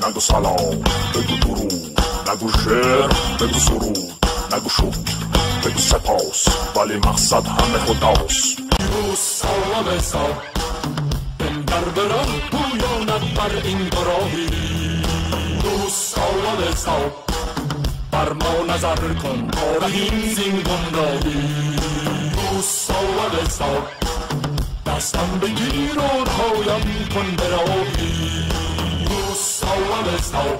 نگو سلام، بگو درود، نگو شعر، بگو سرود، نگو شکر، بگو سپاس، ولی مقصد همه خداست. پیروز سلام سال بندر برم پویاند بر این گراهی. پیروز سلام سال بر ما نظر کن آرهیم زین گمراهی. پیروز سلام سال دستم بگیر و پایم کن براهی. پیروز سلام سال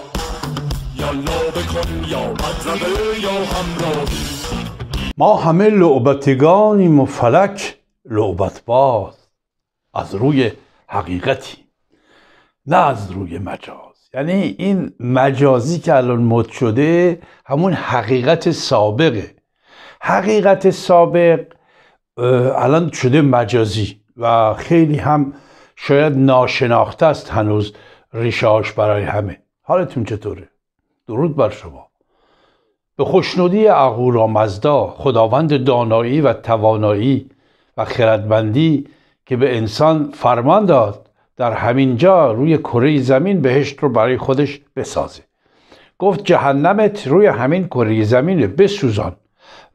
یالا بکن یا مدربه یا همراهی. ما همه لعبتگانیم و فلک لعبت باز، از روی حقیقتی نه از روی مجاز. یعنی این مجازی که الان مد شده همون حقیقت سابقه. حقیقت سابق الان شده مجازی و خیلی هم شاید ناشناخته است هنوز ریشه‌اش برای همه. حالتون چطوره؟ درود بر شما. به خوشنودی اهورامزدا خداوند دانایی و توانایی و خردمندی که به انسان فرمان داد در همین جا روی کره زمین بهشت رو برای خودش بسازه. گفت جهنمت روی همین کره زمین بسوزان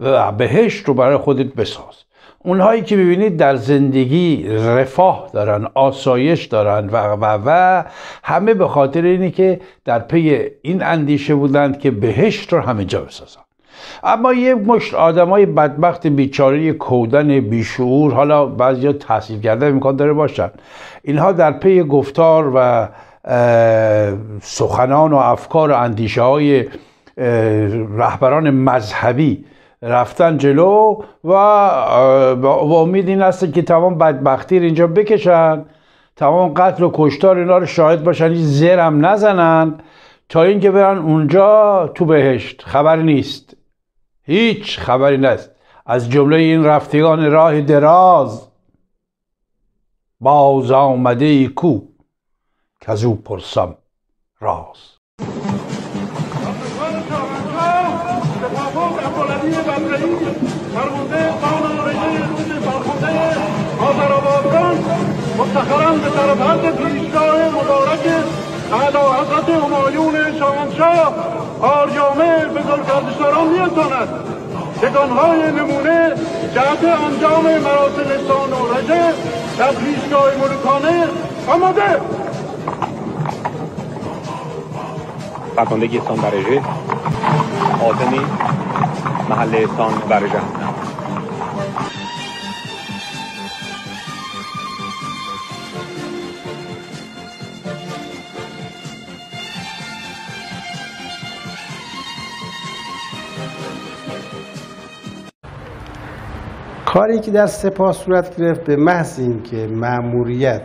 و بهشت رو برای خودت بساز. اونهایی که ببینید در زندگی رفاه دارن، آسایش دارن و همه به خاطر اینی که در پی این اندیشه بودند که بهشت رو همینجا بسازن. اما یه مشت آدمای بدبخت بیچاره کودن بیشعور، حالا بعضیا تحصیل کرده امکان داره باشن، اینها در پی گفتار و سخنان و افکار و اندیشه های رهبران مذهبی رفتن جلو و با امید این هست که تمام بدبختی رو اینجا بکشن، تمام قتل و کشتار اینا رو شاهد باشن، هیچ زرم نزنن تا اینکه برن اونجا تو بهشت. خبری نیست، هیچ خبری نیست. از جمله این رفتگان راه دراز باز آمده ای کو که از او پرسم راز. مفتخرم به سرپرد پیشگاه مبارک اعلی حضرت همایون شاهنشاه آریامه به گلگردشداران میرساند. یگانهای نمونه جهت انجام مراسم سان و رژه در پیشگاه ملوکانه آماده. فرماندهی سان و رژه آتمی محل سان و رژه هستند. کاری که در سپاه صورت گرفت به محض اینکه مأموریت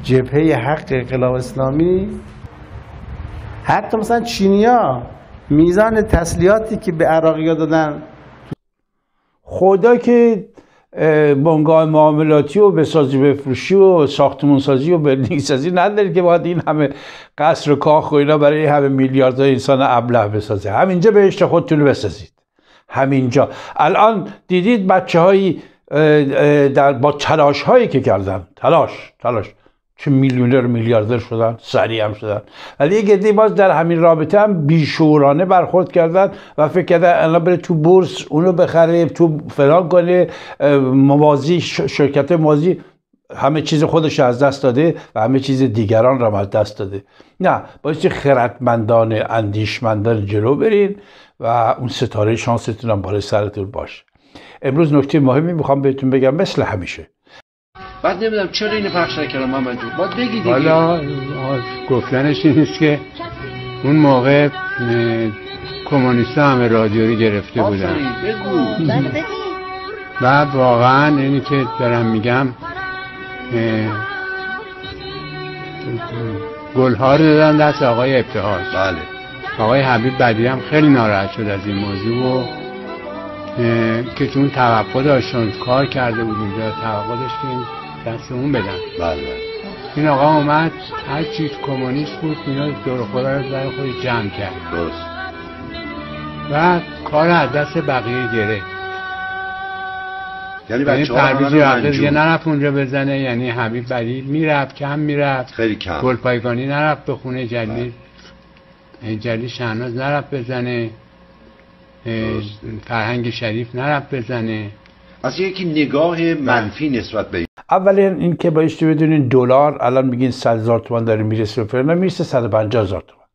جبهه حق انقلاب اسلامی، حتی مثلا چینیا میزان تسلیحاتی که به عراقی‌ها دادن، خدا که بنگاه معاملاتی و بسازی بفروشی و ساختمون سازی و بلدینگ سازی نداره که باید این همه قصر و کاخ و اینا برای همه میلیاردهای انسان ابله بسازه. همینجا بهشت خودتون رو بسازید. همینجا الان دیدید بچه‌هایی با تلاش هایی که کردن، تلاش چه میلیونر میلیاردر شدن، سریع هم شدن، ولی یک عده باز در همین رابطه هم بیشعورانه برخورد کردن و فکر کردن الان بره تو بورس اونو بخره، تو فلان کنه، موازی شرکت موازی همه چیز خودش از دست داده و همه چیز دیگران را از دست داده. نه، باید خردمندان اندیشمندان جلو برین و اون ستاره شانستون هم بالای سرتون باشه. امروز نکته مهمی میخوام بهتون بگم، مثل همیشه. بعد نمیدونم چرا اینو پخش نکردم محمد جون، باید بگی دیگه. حالا گفتنش این است که اون موقع کمونیست‌ها همه رادیو رو گرفته بودن. بگو. بعد واقعا اینی که دارم میگم گل‌ها رو دادن دست آقای ابتهاج. بله. آقای حبیب بدی هم خیلی ناراحت شد از این موضوع و که چون توقع داشتن کار کرده بود اونجا، توقع داشت که این دست اون بدن. بله. این آقا اومد هر چیز کمونیست بود اینا دور خدا رو برای خودش جمع کرد. درست. و کار از دست بقیه گرفت. یعنی بچه‌ها پرویز یه دیگه نرفت اونجا بزنه، یعنی حبیب بدی میرفت، کم میرفت، خیلی کم. گلپایگانی نرفت بخونه، جلی شهناز نرفت بزنه، فرهنگ شریف نرفت بزنه. از یکی نگاه منفی نسبت به اولا این که بایستی بدونین دلار الان میگین 100,000 تومان داره میرسه به فرنا، میرسه 150,000 تومان.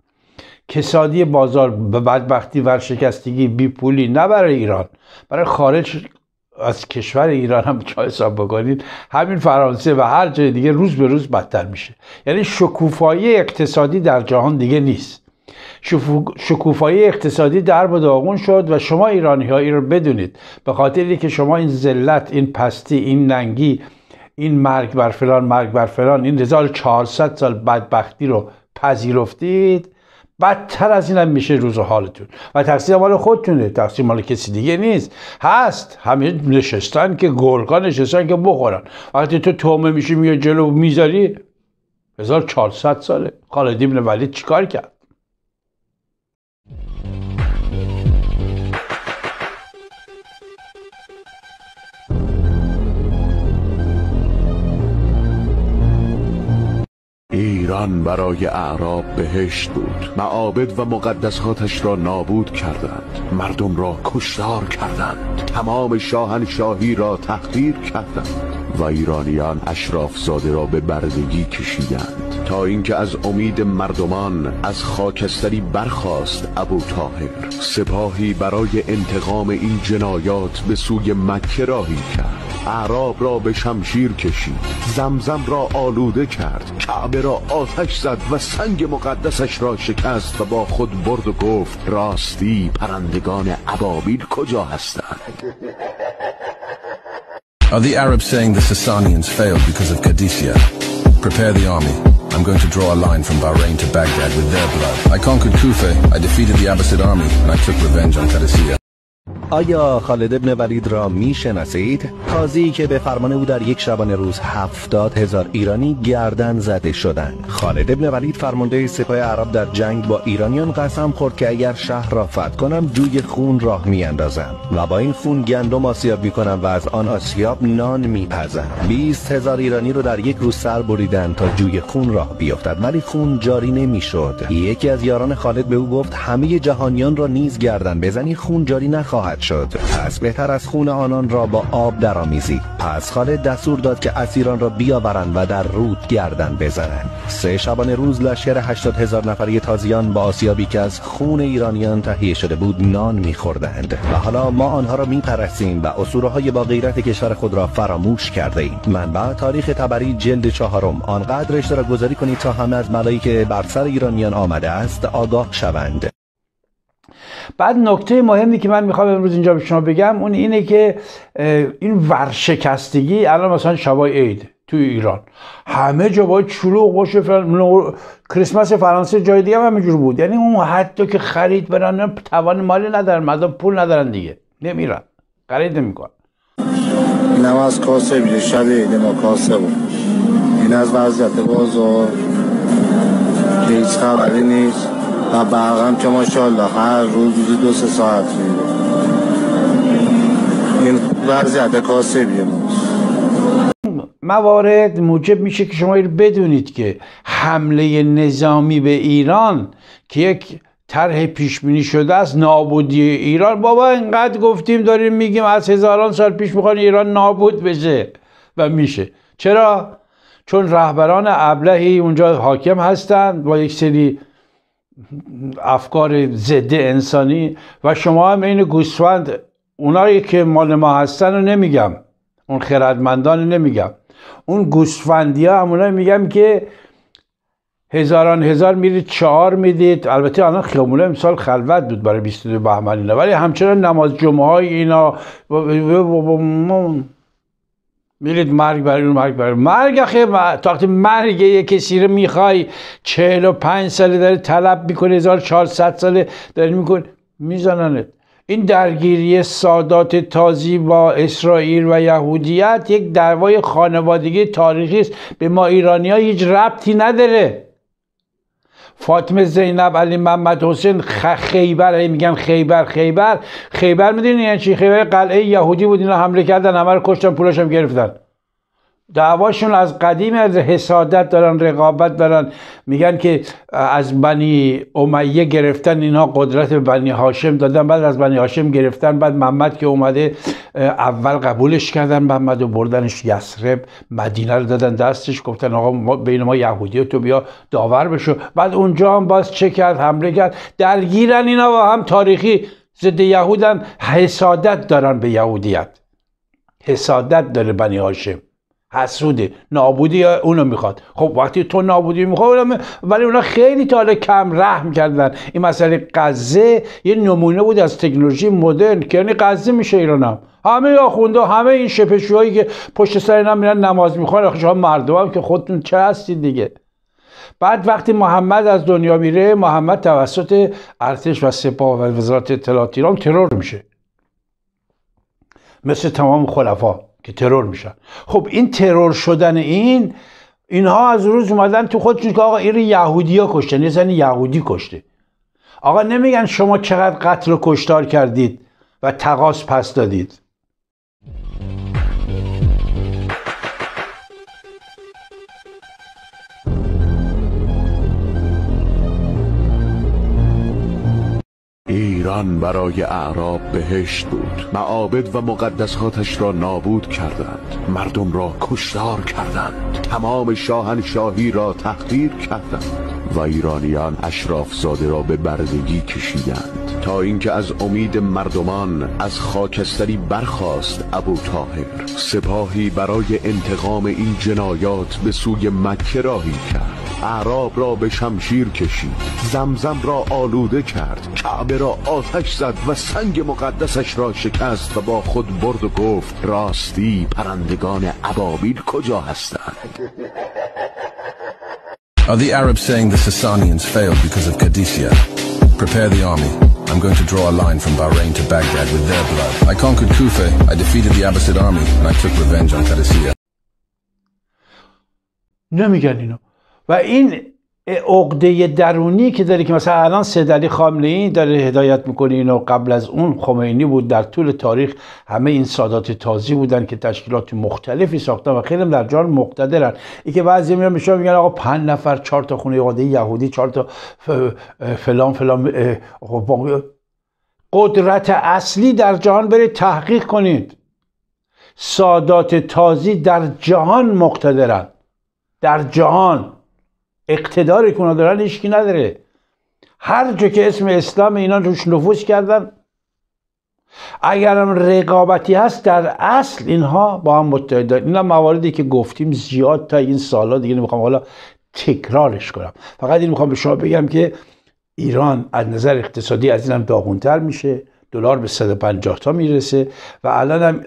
کسادی بازار به بدبختی ورشکستگی بی پولی، نه برای ایران، برای خارج از کشور ایران هم چه حساب بکنید، همین فرانسه و هر جای دیگه روز به روز بدتر میشه. یعنی شکوفایی اقتصادی در جهان دیگه نیست. شکوفایی اقتصادی درب و داغون شد و شما ایرانی ها این رو بدونید، به خاطر اینکه شما این ذلت، این پستی، این ننگی، این مرگ بر فلان، مرگ بر فلان، این 1400 سال بدبختی رو پذیرفتید، بدتر از این هم میشه روز و حالتون. و تقصیر مال خودتونه، تقصیر مال کسی دیگه نیست. هست همه نشستن که گرگا نشستن که بخورن. وقتی تو تومه میشی میاد جلو میذاری، 1400 ساله. خالد ابن ولید چیکار کرد؟ ایران برای اعراب بهشت بود. معابد و مقدساتش را نابود کردند، مردم را کشتار کردند، تمام شاهنشاهی را تحقیر کردند و ایرانیان اشرافزاده را به بردگی کشیدند، تا اینکه از امید مردمان از خاکستری برخاست ابو طاهر. سپاهی برای انتقام این جنایات به سوی مکه راهی کرد، اعراب را به شمشیر کشید، زمزم را آلوده کرد، کعبه را آتش زد و سنگ مقدسش را شکست و با خود برد و گفت راستی پرندگان ابابیل کجا هستند؟ Are the Arabs saying the Sasanians failed because of Qadisiyah? Prepare the army. I'm going to draw a line from Bahrain to Baghdad with their blood. I conquered Kufa, I defeated the Abbasid army, and I took revenge on Qadisiyah. آیا خالد ابن ولید را میشناسید؟ قاضی که به فرمان او در یک شبانه روز 70,000 ایرانی گردن زده شدند. خالد ابن ولید فرمانده سپاه عرب در جنگ با ایرانیان قسم خورد که اگر شهر را فتح کنم جوی خون راه میاندازم و با این خون گندم آسیاب میکنم و از آن آسیاب نان میپزم. 20,000 ایرانی رو در یک روز سر بریدند تا جوی خون راه بیفتد، ولی خون جاری نمیشد. یکی از یاران خالد به او گفت همه جهانیان را نیز گردن بزنی خون جاری نخواهد شد، پس بهتر از خون آنان را با آب درآمیزی. پس خالد دستور داد که اسیران را بیاورند و در رود گردن بزنند. 3 شبانه روز لشکر 80,000 نفری تازیان با آسیابی که از خون ایرانیان تهیه شده بود نان می‌خوردند. و حالا ما آنها را می‌پرستیم و اسطوره‌های با غیرت کشور خود را فراموش کرده ایم. منبع تاریخ طبری جلد 4. آنقدر اشتراک گذاری کنید تا همه از بلایی که بر سر ایرانیان آمده است آگاه شوند. بعد نکته مهمی که من میخوام امروز اینجا به شما بگم اون اینه که این ورشکستگی الان مثلا شبای عید توی ایران همه جا باید شلوغ باشه، کریسمس فرانسه جای دیگه هم همینجور بود. یعنی اون حتی که خرید برن توان مالی ندارن، مردم پول ندارن دیگه، نمیرن خرید نمیکنن. این هم از کاسه بیده شب عید ما کاسه بود. این از وضعیت بازار که هیچ خبری نیست و برقم که ماشاءالله هر روز 2-3 ساعت میده. این وضعیت کاسبی ماست. موارد موجب میشه که شما بدونید که حمله نظامی به ایران که یک طرح پیش بینی شده است، نابودی ایران. بابا اینقدر گفتیم داریم میگیم از هزاران سال پیش میخوان ایران نابود بشه و میشه. چرا؟ چون رهبران ابلهی اونجا حاکم هستند با یک سری افکار ضد انسانی و شما هم این گوسفند، اونایی که مال ما هستن رو نمیگم، اون خردمندان نمیگم، اون گوسفندی ها همونایی میگم که هزاران هزار میرید 4 میدید. البته الان خیابونه امسال خلوت بود برای 22 بهمن اینا، ولی همچنان نماز جمعه های اینا میرید مرگ برای اون، مرگ برای مرگ. آخه تا وقتی مرگ یک کسی رو میخوای 45 ساله داره طلب میکنه، 1400 ساله داره میکنه، میزننت. این درگیری سادات تازی با اسرائیل و یهودیت یک دعوای خانوادگی تاریخی است، به ما ایرانی ها هیچ ربطی نداره. فاطمه زینب علی محمد حسین خیبر، میگن خیبر میدونی یعنی چی؟ خیبر قلعه یهودی بود، اینا حمله کردن، همه رو کشتن، پولش هم گرفتن. دعواشون از قدیم از حسادت دارن، رقابت دارن. میگن که از بنی امیه گرفتن اینها قدرت به بنی هاشم دادن، بعد از بنی هاشم گرفتن، بعد محمد که اومده اول قبولش کردن محمد و بردنش یثرب، مدینه رو دادن دستش، گفتن آقا بین ما یهودی تو بیا داور بشو. بعد اونجا هم باز چه کرد؟ حمله کرد، درگیرن اینا و هم تاریخی ضد یهودن، حسادت دارن به یهودیت، حسادت داره بنی هاشم، حسوده، نابودی اونو میخواد. خب وقتی تو نابودی میخواد، ولی اونا خیلی تا حالا کم رحم کردن. این مسئله غزه یه نمونه بود از تکنولوژی مدرن که یعنی غزه میشه ایرانم، همه آخونده، همه این شپشوهایی که پشت سر اینا میرن نماز میخوان، آخه شما مردم هم که خودتون چه هستید دیگه. بعد وقتی محمد از دنیا میره، محمد توسط ارتش و سپاه و وزارت اطلاعات ایران ترور میشه، مثل تمام خلفا که ترور میشن. خب این ترور شدن اینها از روز اومدن تو خودشون که آقا این یهودیا کشتن، یه زن یهودی کشته. آقا نمیگن شما چقدر قتل و کشتار کردید و تقاص پس دادید. ایران برای اعراب بهشت بود. معابد و مقدساتش را نابود کردند، مردم را کشتار کردند، تمام شاهنشاهی را تحقیر کردند و ایرانیان اشرافزاده را به بردگی کشیدند تا اینکه از امید مردمان از خاکستری برخاست ابوطاهر، سپاهی برای انتقام این جنایات به سوی مکه راهی کرد، اعراب را به شمشیر کشید، زمزم را آلوده کرد، کعبه را آتش زد و سنگ مقدسش را شکست و با خود برد و گفت راستی پرندگان ابابیل کجا هستند؟ Are the Arabs saying the Sasanians failed because of Qadisiyah? Prepare the army. I'm going to draw a line from Bahrain to Baghdad with their blood. I conquered Kufa, I defeated the Abbasid army, and I took revenge on Qadisiyah. نمیگن اینو. و این عقده درونی که داره که مثلا الان سید علی خامنه‌ای داره هدایت میکنه اینو، قبل از اون خمینی بود، در طول تاریخ همه این سادات تازی بودن که تشکیلات مختلفی ساختن و خیلی در جهان مقتدرن. این که بعضی میگن آقا 5 نفر 4 تا خونه عقده یهودی 4 تا فلان قدرت اصلی در جهان برید تحقیق کنید. سادات تازی در جهان مقتدرن، در جهان اقتداری که اونا دارن هیچکی نداره. هر جا که اسم اسلام اینا روش نفوذ کردن، اگرم رقابتی هست در اصل اینها با هم متحدن. اینا مواردی که گفتیم زیاد تا این سالا دیگه نمیخوام حالا تکرارش کنم، فقط این میخوام به شما بگم که ایران از نظر اقتصادی از اینم داغونتر میشه، دلار به 150 تا میرسه و الان هم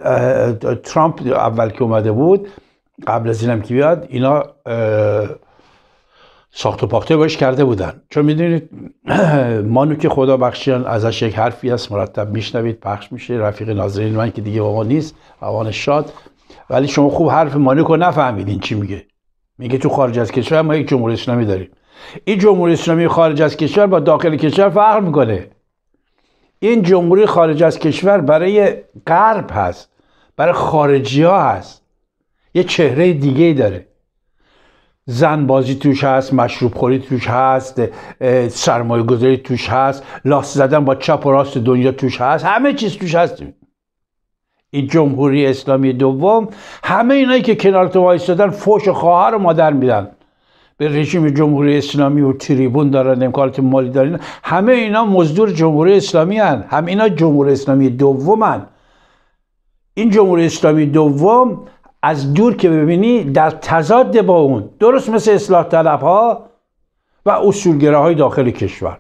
ترامپ اول که اومده بود، قبل از اینم که بیاد، اینا ساخت و پاخته باش کرده بودن. چون میدونید مانو که خدا بخشیان ازش یک حرفی هست مرتب میشنوید، پخش میشه، رفیق ناظرین من که دیگه با ما نیست، روان شاد، ولی شما خوب حرف مانو رو نفهمیدین چی میگه. میگه تو خارج از کشور ما یک جمهوری اسلامی داریم. این جمهوری اسلامی خارج از کشور با داخل کشور فرق میکنه. این جمهوری خارج از کشور برای غرب هست، برای خارجی ها هست، یه چهره دیگه ای داره. زن بازی توش هست، مشروب خوری توش هست، سرمایه گذاری توش هست، لاس زدن با چپ و راست دنیا توش هست، همه چیز توش هست. این جمهوری اسلامی دوم همه اینایی که کنار تو وایسادن فوش خواهر و مادر میدن به رژیم جمهوری اسلامی و تریبون دارن، امکانات مالی دارن، همه اینا مزدور جمهوری اسلامی هن، همه اینا جمهوری اسلامی دومن. این جمهوری اسلامی دوم از دور که ببینی در تضاد با اون، درست مثل اصلاح طلب ها و اصولگراهای داخل کشور.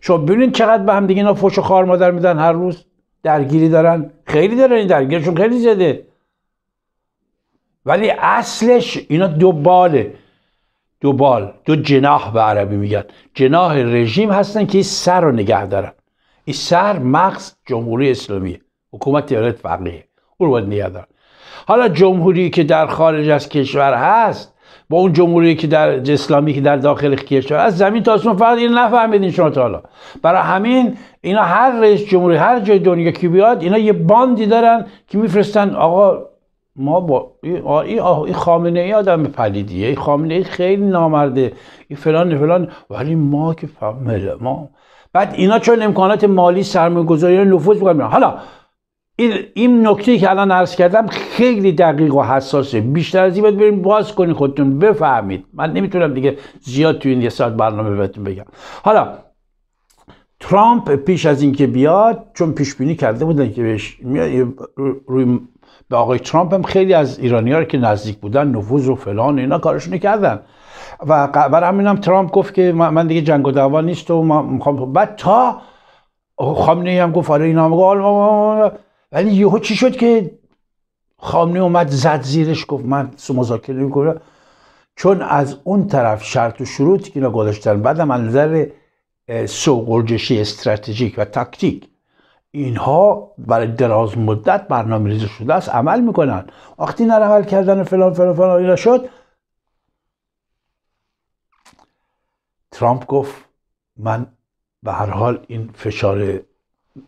شما ببینید چقدر به هم دیگه اینا فوش و خوار مادر میدن، هر روز درگیری دارن، خیلی دارن، این درگیرشون خیلی زده، ولی اصلش اینا دو جناح به عربی میگن، جناح رژیم هستن که این سر رو نگه دارن. این سر مغز جمهوری اسلامیه، حکومت ایالات فقیه، اون رو باید نگه دارن. حالا جمهوری که در خارج از کشور هست با اون جمهوری که در اسلامی که در داخل کشور از زمین تا آسمون فقط این نفهمیدین شما تا حالا. برای همین اینا هر رئیس جمهوری هر جای دنیا که بیاد اینا یه باندی دارن که میفرستن آقا ما با این خامنه ای آدم پلیدیه، این خامنه ای خیلی نامرده، این فلان، ولی ما که ما بعد اینا چون امکانات مالی سرمایه‌گذاری نفوذ می‌کنن. حالا این نکته که الان عرض کردم خیلی دقیق و حساسه، بیشتر از این باید بریم باز کنید خودتون بفهمید. من نمیتونم دیگه زیاد تو این یه ساعت برنامه بهتون بگم. حالا ترامپ پیش از اینکه بیاد، چون پیش بینی کرده بودن که روی به آقای ترامپ هم خیلی از ایرانی‌ها که نزدیک بودن نفوذ و فلان اینا کارشون کردن و برای همینم ترامپ گفت که من دیگه جنگ و دعوا نیست و من میخوام. بعد تا خامنه‌ای هم گفت آره اینا میگه، ولی یهو چی شد که خامنه‌ای اومد زد زیرش گفت من مذاکره نمی‌کنم، چون از اون طرف شرط و شروطی که اینا گذاشتن بعدم از نظر سوق‌الجهشی استراتژیک و تاکتیک اینها برای دراز مدت برنامه‌ریزی شده است عمل میکنن. وقتی اینا عمل کردن فلان اینا شد، ترامپ گفت من به هر حال این فشار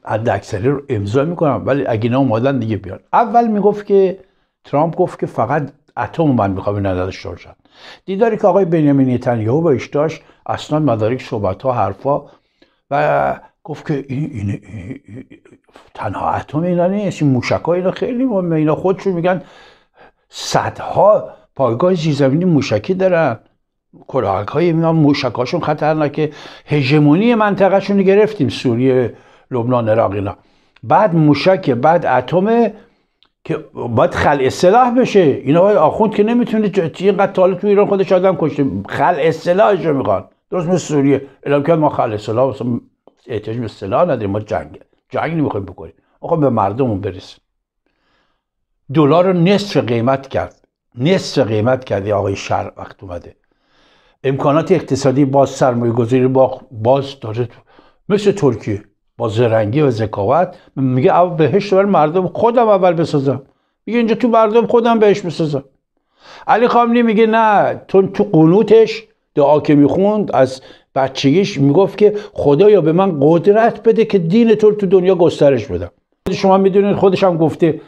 حداکثری رو امضا میکنم، ولی اگه اینا اومدن دیگه بیان. اول میگفت که ترامپ گفت که فقط اتم من میخوام اینا نداشته باشن. دیداری که آقای بنیامین نتانیاهو باش داشت، اسناد مدارک صحبت‌ها حرفا، و گفت که این تنها اتم اینا نیست، این موشک‌ها اینا خیلی مهمه، اینا خودشون میگن صدها پایگاه زیرزمینی موشکی دارن، کلاهک‌های اینا موشک‌هاشون خطرناکه، هژمونی منطقه‌شون رو گرفتیم، سوریه، لبنان، عراق اینا. بعد موشک، بعد اتم که باید خلع سلاح بشه. اینا باید آخوند که نمیتونه اینقدر تا تو ایران خودش آدم کشته، خلع سلاحش رو میخوان. درست مثل سوریه اعلام کرد ما خلع سلاح مثلا احتیاج به سلاح نداریم، ما جنگ نمیخوایم بکنیم، آقا به مردمون برسیم. دلار رو نصف قیمت کرد آقای شر وقت اومده. امکانات اقتصادی باز سرمایه گذاری باز داره مثل ترکیه با زرنگی و ذکاوت میگه اول بهشت برای مردم خودم اول بسازم، میگه اینجا تو مردم خودم بهشت بسازم. علی خامنه‌ای میگه نه، تو قنوتش دعا که میخوند از بچگیش میگفت که خدایا به من قدرت بده که دین تو تو دنیا گسترش بدم. شما میدونید خودش هم گفته.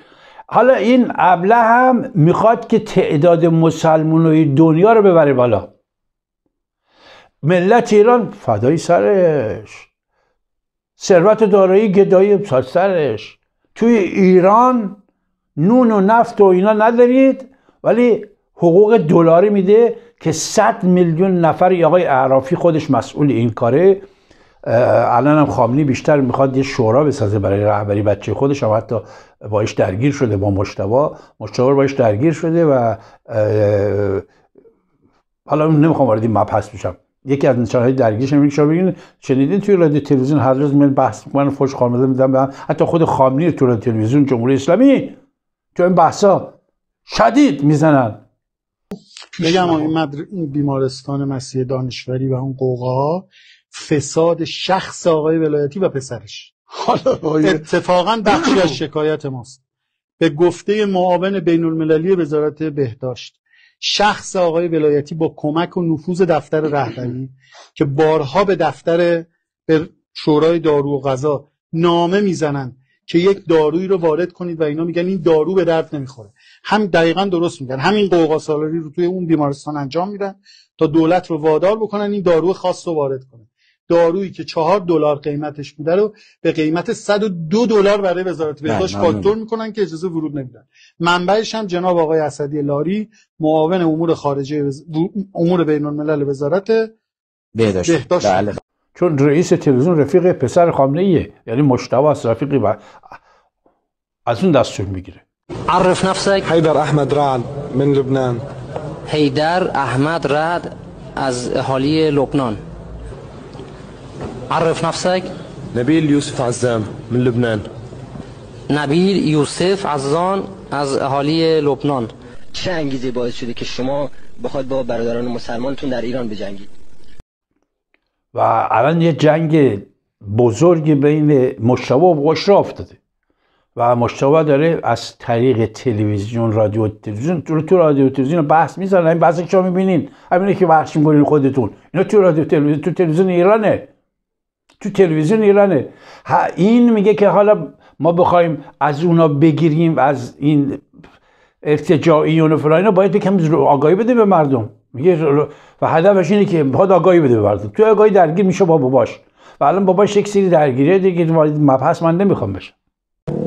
حالا این ابله هم میخواد که تعداد مسلمانای دنیا رو ببره بالا. ملت ایران فدای سرش، ثروت دارایی گدایی سرش. توی ایران نون و نفت و اینا ندارید، ولی حقوق دلاری میده که 100 میلیون نفر. آقای اعرافی خودش مسئول این کاره. الان هم خامنه‌ای بیشتر میخواد یه شورا بسازه برای رهبری بچه خودش، هم حتی باش درگیر شده با مجتبی باش درگیر شده و حالا نمیخوام وارد این مبحث بشم. یکی از نشانه‌های درگیریش اینه که ببینید شنیدین توی رادیو تلویزیون هر روز میان بحث میکنن، فوش خامنه میدن به هم. حتی خود خامنه‌ای تو رادیو تلویزیون جمهوری اسلامی تو این بحثا شدید میزنن. بگم این بیمارستان مسیح دانشوری و اون قوقاها فساد شخص آقای ولایتی و پسرش اتفاقا بخشی از شکایت ماست. به گفته معاون بین المللی وزارت بهداشت، شخص آقای ولایتی با کمک و نفوذ دفتر رهبری که بارها به شورای دارو و غذا نامه میزنن که یک دارویی رو وارد کنید و اینا میگن این دارو به درد نمیخوره. هم دقیقاً درست میگن، همین قوقا سالاری رو توی اون بیمارستان انجام میدن تا دولت رو وادار بکنن این دارو خاص رو وارد کنه. دارویی که $4 قیمتش بوده رو به قیمت $102 برای وزارت بهداشت فاکتور میکنن که اجازه ورود نمیدن. منبعش هم جناب آقای اسدی لاری، معاون امور خارجه امور بین الملل وزارت بهداشت. بله. چون رئیس تلویزیون رفیق پسر خامنه‌ایه، یعنی مجتبی است رفیقی و از اون دستور میگیره. عرف نفسك. حيدر احمد رعد من لبنان. حیدر احمد رعد از اهالی لبنان. عرف نفسك. نبيل يوسف عزام من لبنان. نبیل یوسف عزام از اهالی لبنان. چه انگیزه باعث شده که شما بخواید با برادران مسلمانتون در ایران بجنگید؟ و الان یه جنگ بزرگی بین مجتبی و بشرا افتاده و مجتبی داره از طریق تلویزیون، رادیو تلویزیون، تو رادیو تلویزیون بحث میزنن. این بحثی که شما میبینین همینه که بحث میکنین خودتون، اینا تو رادیو تلویزیون، تو تلویزیون ایرانه، تو تلویزیون ایرانه. این میگه که حالا ما بخوایم از اونا بگیریم، از این ارتجاعیون و فلان، باید یکم آگاهی بده به مردم. میگه و هدفش اینه که باید آگاهی بده به مردم. تو آگاهی درگیر میشه با باباش و الان باباش یک سری درگیریه دیگه، مبحث من نمیخوام بشم.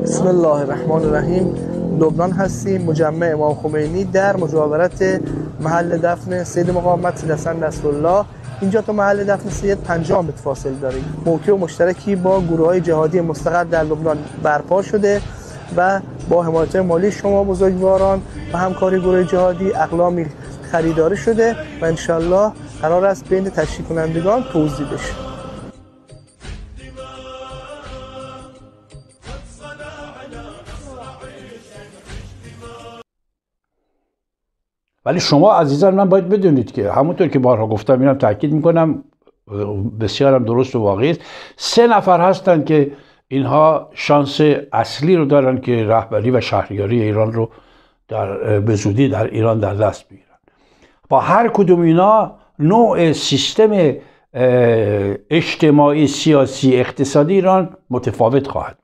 بسم الله الرحمن الرحیم. لبنان هستیم، مجمع امام خمینی در مجاورت محل دفن سید مقاومت سید حسن نصرالله. اینجا تو محل دفن سید 50 متر فاصله داریم. موقع مشترکی با گروه‌های جهادی مستقر در لبنان برپا شده و با حمایت مالی شما بزرگواران و همکاری گروه جهادی اقلامی خریداری شده و انشالله قرار است بین تشریف کنندگان توزیع بشه. ولی شما عزیزان من باید بدونید که همونطور که بارها گفتم، اینم تاکید میکنم، بسیارم درست و واقعی است، 3 نفر هستن که اینها شانس اصلی رو دارن که رهبری و شهریاری ایران رو به زودی در ایران در دست بگیرن. با هر کدوم اینا نوع سیستم اجتماعی، سیاسی، اقتصادی ایران متفاوت خواهد.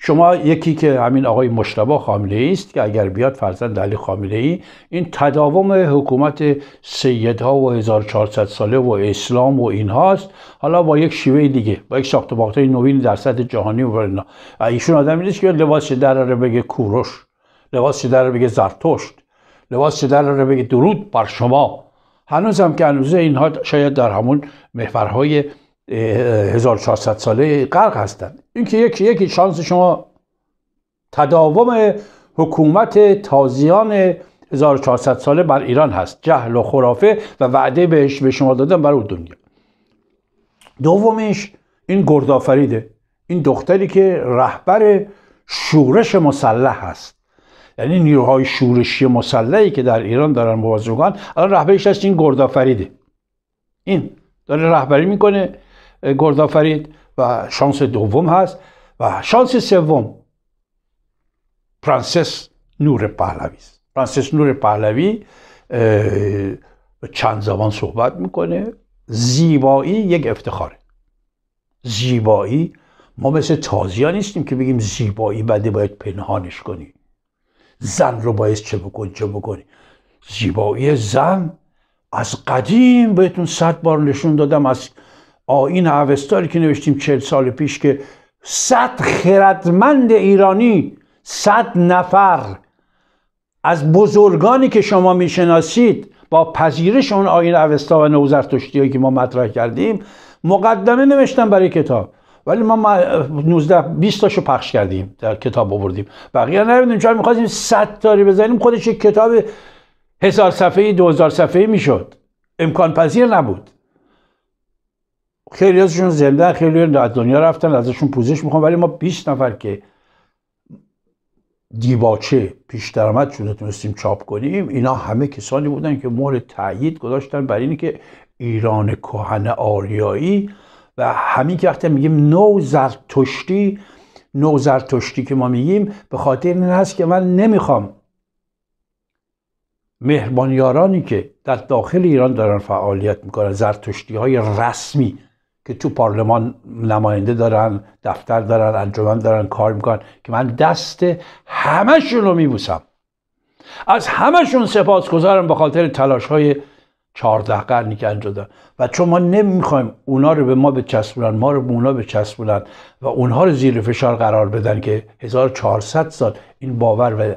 شما یکی که همین آقای مجتبی خامنه‌ای است که اگر بیاد فرزند علی خامنه‌ای، این تداوم حکومت سیدها و 1400 ساله و اسلام و اینهاست، حالا با یک شیوه دیگه، با یک ساخت و ساخت‌های نوین در سطح جهانی و اینا. ایشون آدمی نیست که لباس در رو بگه کوروش، لباس در رو بگه زرتشت، لباس در رو بگه درود بر شما. هنوزم که هنوزه اینها شاید در همون محورهای 1400 ساله غرق هستند. این که یکی شانس شما تداوم حکومت تازیان 1400 ساله بر ایران هست، جهل و خرافه و وعده بهش به شما دادن برای دنیا. دومیش این گردآفریده، این دختری که رهبر شورش مسلح هست، یعنی نیروهای شورشی مسلحی که در ایران دارن مبارزه میکنن، الان رهبرش هست این گردآفریده. این داره رهبری میکنه گردآفرید و شانس دوم هست. و شانس سوم پرنسس نور پهلوی است. پرنسس نور پهلوی چند زبان صحبت میکنه. زیبایی یک افتخاره. زیبایی، ما مثل تازیان نیستیم که بگیم زیبایی بده باید پنهانش کنی، زن رو باید چه بکنی. زیبایی زن از قدیم بهتون 100 بار نشون دادم، از آیین اوستایی که نوشتیم 40 سال پیش، که 100 خردمند ایرانی، 100 نفر از بزرگانی که شما میشناسید با پذیرش اون آیین اوستا و نوزرتشتی‌هایی که ما مطرح کردیم مقدمه نوشتن برای کتاب، ولی ما 19-20 تاشو پخش کردیم، در کتاب آوردیم، بقیه نمیدونیم. چون می‌خواستیم 100 تاری بزنیم خودش یک کتاب 1000 صفحه‌ای 2000 صفحه‌ای میشد، امکان پذیر نبود. خیلی ازشون زنده، خیلی از دنیا رفتن، ازشون پوزش میخوام، ولی ما 20 نفر که دیباچه پیش درآمد شده تونستیم چاپ کنیم، اینا همه کسانی بودن که مهر تأیید گذاشتن بر اینی که ایران کهن آریایی و همین که وقتی میگیم نو زرتشتی که ما میگیم به خاطر این هست که من نمیخوام مهربانیارانی که در داخل ایران دارن فعالیت میکنن، زرتشتی های رسمی که تو پارلمان نماینده دارن، دفتر دارن، انجمن دارن، کار میکنن، که من دست همشون رو میبوسم، از همشون سپاسگزارم به خاطر تلاش های 14 قرنی که انجام دادن. و چون ما نمیخوایم اونا رو به ما بچسبونن، ما رو به اونا بچسبونن و اونها رو زیر فشار قرار بدن که 1400 سال این باور و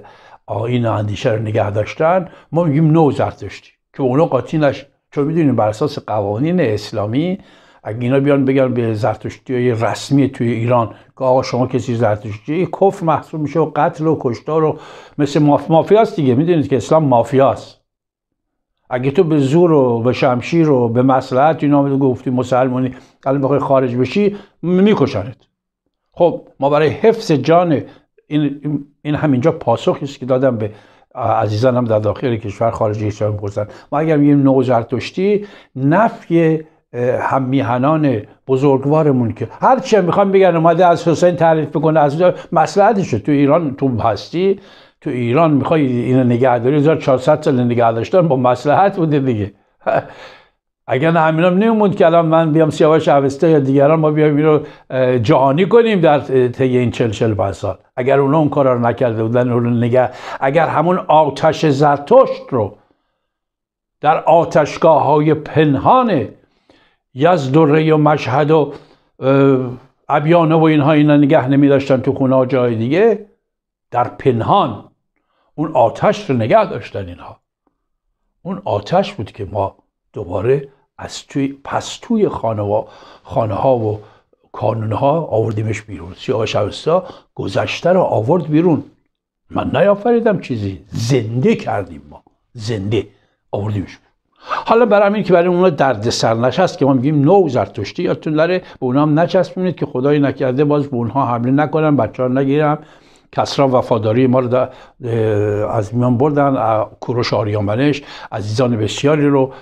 آیین اندیشه رو نگه داشتن، ما میگیم نو زرتشتی که اونا قاطی نشن. چون میدونیم بر اساس قوانین اسلامی اگه اینا بیان بگن به زرتشتی رسمی توی ایران که آقا شما کسی زرتشتی، کفر محسوب میشه و قتل و کشتار و مثل مافیاست دیگه. میدونید که اسلام مافیاست. اگه تو به زور و به شمشیر و به مصلحت اینا گفتی مسلمانی الان بخوای خارج بشی میکشنت. خب ما برای حفظ جان این همینجا پاسخی است که دادم به عزیزانم در داخل کشور خارج کشور می‌پرسن. ما اگر میگیم نو زرتشتی، نفی هم میهنان بزرگوارمون که هر چی میخوام بگن اومده از حسین تعریف بکنه، از مصلحتشه. تو ایران تو هستی، تو ایران میخوای اینو نگهداری 1400 سال نگه داشتن با مصلحت بوده دیگه. اگر نه همینم نمیموند که الان من بیام سیاوش اوستا یا دیگران ما بیایم اینو جهانی کنیم در طی این 40-45 سال. اگر اونا اون کارا رو نکرده بودن، اون اگر همون آتش زرتشت رو در آتشگاه‌های پنهان یزدره و مشهد و ابیانه و اینها اینا نگه نمی داشتن تو خونه ها جای دیگه، در پنهان اون آتش رو نگه داشتن اینها. اون آتش بود که ما دوباره از توی خانه ها و کانون ها آوردیمش بیرون. سیاوش اوستا گذشته رو آورد بیرون. من نیافریدم چیزی، زنده کردیم، ما زنده آوردیمش. حالا برای همین که برای اونا دردسر نشست که ما میگیم نو زرتشتی، یادتون نره به اونا هم نچسبونید که خدایی نکرده باز به اونها حمله نکنن، بچه‌ها نگیرن. کسری وفاداری ما رو از میان بردن، کوروش آریامنش عزیزان بسیاری رو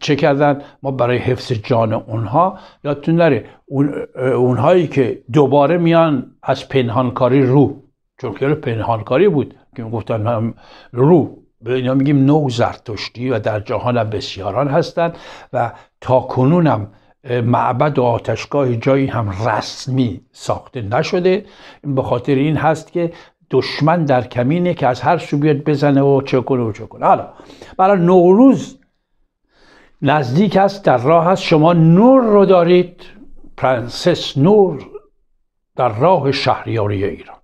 چه کردن. ما برای حفظ جان اونها، یادتون نره اونهایی که دوباره میان از پنهانکاری چون که پنهانکاری بود که گفتن هم به اینا میگیم نو زرتشتی و در جهان هم بسیاران هستند و تا کنون هم معبد و آتشگاه جایی هم رسمی ساخته نشده. این به خاطر این هست که دشمن در کمینه که از هر سو بیاد بزنه و چه کنه و چه کنه. حالا برای نوروز نزدیک است، در راه است. شما نور رو دارید، پرنسس نور در راه شهریاری ایران.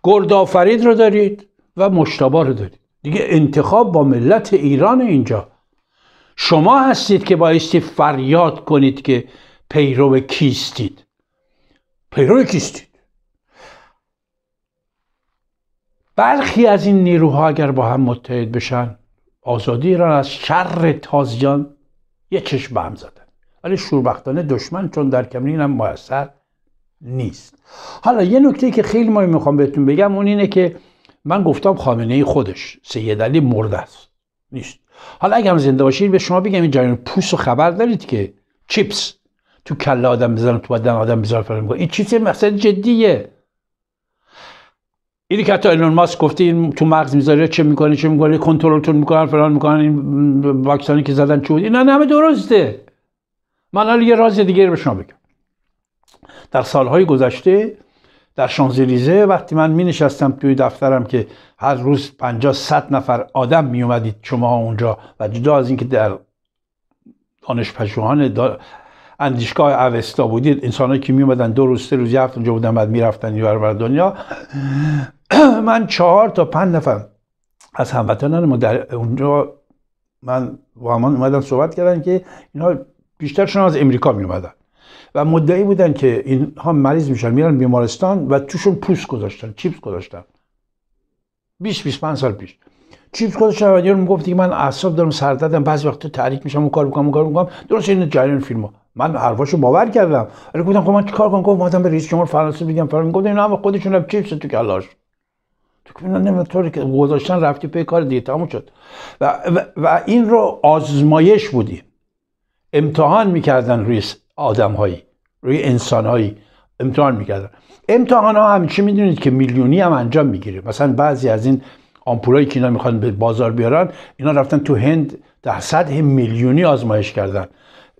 گردآفرید رو دارید و مجتبی رو دارید. دیگه انتخاب با ملت ایران اینجا. شما هستید که بایستی فریاد کنید که پیرو کیستید. پیرو کیستید. برخی از این نیروها اگر با هم متحد بشن، آزادی ایران از شر تازیان یه چشم به هم زدن. ولی شوربختانه دشمن چون در کمین هم موثر نیست. حالا یه نکته که خیلی مهم میخوام بهتون بگم، اون اینه که من گفتم خامنه‌ای خودش سید علی مرده است، نیست. حالا اگه هم زنده باشید به شما بگم این جریان پوست رو خبر دارید که چیپس تو کله آدم بزنن، تو بدن آدم بزنن فلان میکنه. این چیز مقصد جدیه. اینی که حتی ایلون ماسک گفته این تو مغز میذاره چه میکنه کنترلتون میکنن فلان میکنن، این واکسنی که زدن چه بود، اینا همه درسته. من حالا یه راز دیگه رو به شما بگم. در سالهای گذشته در شانزلیزه وقتی من می نشستم توی دفترم که هر روز 50-100 نفر آدم می اومدید شما اونجا و جدا از اینکه در دانشپژوهان اندیشگاه اوستا بودید، انسانایی که می اومدن 2 روز 3 روز یه هفته اونجا بودن بعد می رفتن اینور دنیا، من 4 تا 5 نفر از هموطنان ما در اونجا من با من اومدن صحبت کردن که اینها بیشترشون از امریکا می اومدن و مدعی بودن که اینها مریض میشن میرن بیمارستان و توشون پوست گذاشتن، چیپس گذاشتن. 20-25 سال پیش چیپس گذاشتن و یارو میگفت که من اعصاب دارم، سر دردم، بعضی وقتا تحریک میشم، اون کار میکنم. درست این جریان فیلمو من حرفاشو باور کردم، ولی گفتم خب من چیکار کنم؟ گفت اومدم به رئیس جمهور فرانسه بگم فلان. میگفت اینا هم خودشون هم چیپس تو کلاش، تو که نمیطوری که گذاشتن رفتی پی کار دیگه، تموم شد. و این رو آزمایش بودیم، امتحان میکردن روی آدم‌هایی، روی انسان‌هایی امتحان میکردن. امتحان‌ها همیشه میدونید که میلیونی هم انجام میگیره. مثلا بعضی از این آمپولایی که اینا میخوان به بازار بیارن، اینا رفتن تو هند در سطح میلیونی آزمایش کردن،